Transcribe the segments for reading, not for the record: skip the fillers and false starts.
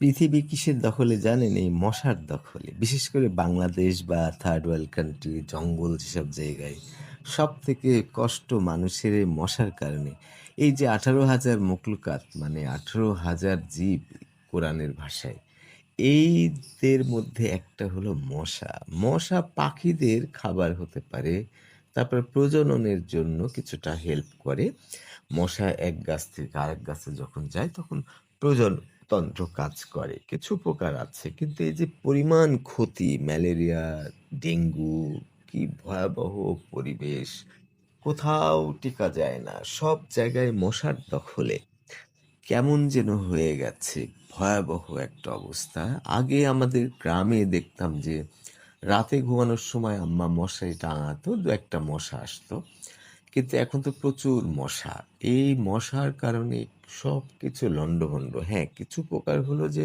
পৃথিবী কিসের দখলে জানেন? এই মশার দখলে। বিশেষ করে বাংলাদেশ বা থার্ড ওয়ার্ল্ড কান্ট্রি, জঙ্গল যেসব জায়গায় সবথেকে কষ্ট মানুষের এই মশার কারণে। এই যে ১৮,০০০ মখলুকাত মানে ১৮,০০০ জীব কোরআনের ভাষায়। এইদের মধ্যে একটা হলো মশা। মশা পাখিদের খাবার হতে পারে। তারপরে প্রজননের জন্য কিছুটা হেল্প করে। মশা এক গাছ থেকে আরেক গাছে যখন যায় তখন প্রজনতন্ত্র কাজ করে। কিছু উপকার আছে। কিন্তু এই যে পরিমাণ ক্ষতি ম্যালেরিয়া, ডেঙ্গু কি ভয়াবহ পরিবেশ। কোথাও টিকা যায় না। সব জায়গায় মশার দখলে। কেমন যেন হয়ে গেছে। ভয়াবহ একটা অবস্থা। আগে আমাদের গ্রামে দেখতাম যে রাতে ঘুমানোর সময় আম্মা মশারি টাঙাতো, ২-১ টা মশা আসতো। কিন্তু এখন তো প্রচুর মশা। এই মশার কারণে সবকিছু লন্ডভন্ড। হ্যাঁ, কিছু উপকার হলো যে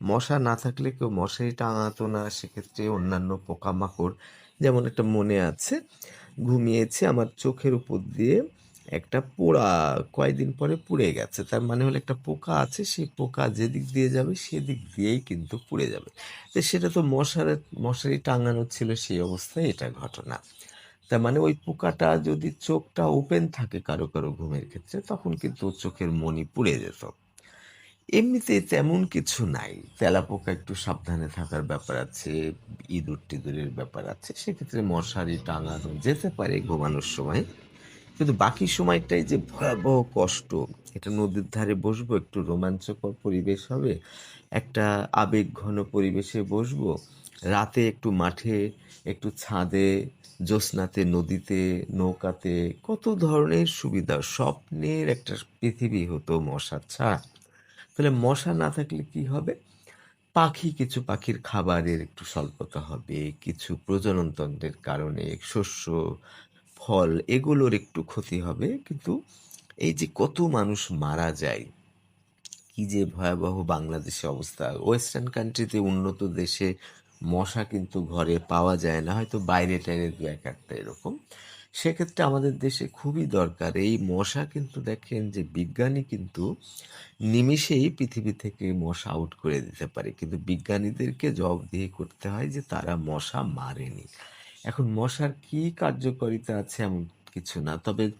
মশা না থাকলে কেউ মশারি টাঙাতো না। সেক্ষেত্রে অন্যান্য পোকামাকড় যেমন একটা মনে আছে, ঘুমিয়েছি আমার চোখের উপর দিয়ে একটা পোড়া কয়দিন পরে পুড়ে গেছে। তার মানে হলো একটা পোকা আছে, সেই পোকা যেদিক দিয়ে যাবে সেদিক দিয়েই কিন্তু পুড়ে যাবে। তো সেটা তো মশারি টাঙানো ছিল সেই অবস্থায় এটা ঘটনা। তার মানে ওই পোকাটা যদি চোখটা ওপেন থাকে কারো ঘুমের ক্ষেত্রে তখন কিন্তু চোখের মণি পুড়ে যেত। এমনিতে তেমন কিছু নাই। তেলাপোকা একটু সাবধানে থাকার ব্যাপার আছে, ইঁদুর-টিদুরের ব্যাপার আছে। সেক্ষেত্রে মশারি টাঙানো যেতে পারে ঘুমানোর সময়। কিন্তু বাকি সময়টাই যে ভয়াবহ কষ্ট, এটা নদীর ধারে বসবো, একটু রোমাঞ্চকর পরিবেশ হবে, একটা আবেগঘন পরিবেশে বসবো, রাতে একটু মাঠে, একটু ছাদে, জ্যোৎস্নাতে, নদীতে, নৌকাতে, কত ধরনের সুবিধা। স্বপ্নের একটা পৃথিবী হতো মশা ছাড়া। তাহলে মশা না থাকলে কি হবে? কিছু পাখির খাবারের একটু স্বল্পতা হবে, কিছু প্রজননতন্ত্রের কারণে শস্য, ফল এগুলোর একটু ক্ষতি হবে। কিন্তু এই যে কত মানুষ মারা যায়, কি যে ভয়াবহ বাংলাদেশে অবস্থা। ওয়েস্টার্ন কান্ট্রিতে উন্নত দেশে মশা কিন্তু ঘরে পাওয়া যায় না, হয়তো বাইরে-টাইরে ২-১ টা এরকম। সেক্ষেত্রে আমাদের দেশে খুবই দরকার। এই মশা কিন্তু দেখেন যে বিজ্ঞানী কিন্তু নিমিষেই পৃথিবী থেকে মশা আউট করে দিতে পারে। কিন্তু বিজ্ঞানীদেরকে জবাবদিহি করতে হয় যে তারা মশা মারেনি। এখন মশার কি কার্যকারিতা আছে এমন কিছু না। তবে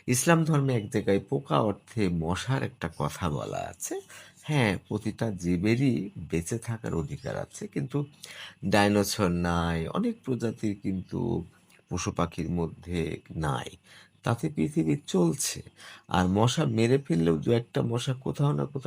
ইসলাম ধর্মে এক জায়গায় পোকা অর্থে মশার একটা কথা বলা আছে। হ্যাঁ, প্রতিটা জীবেরই বেঁচে থাকার অধিকার আছে। কিন্তু ডাইনোসর নাই, অনেক প্রজাতির কিন্তু পশু-পাখির মধ্যে নাই। তাতে পৃথিবী চলছে। আর মশা মেরে ফেললেও ২-১ টা মশা কোথাও না কোথাও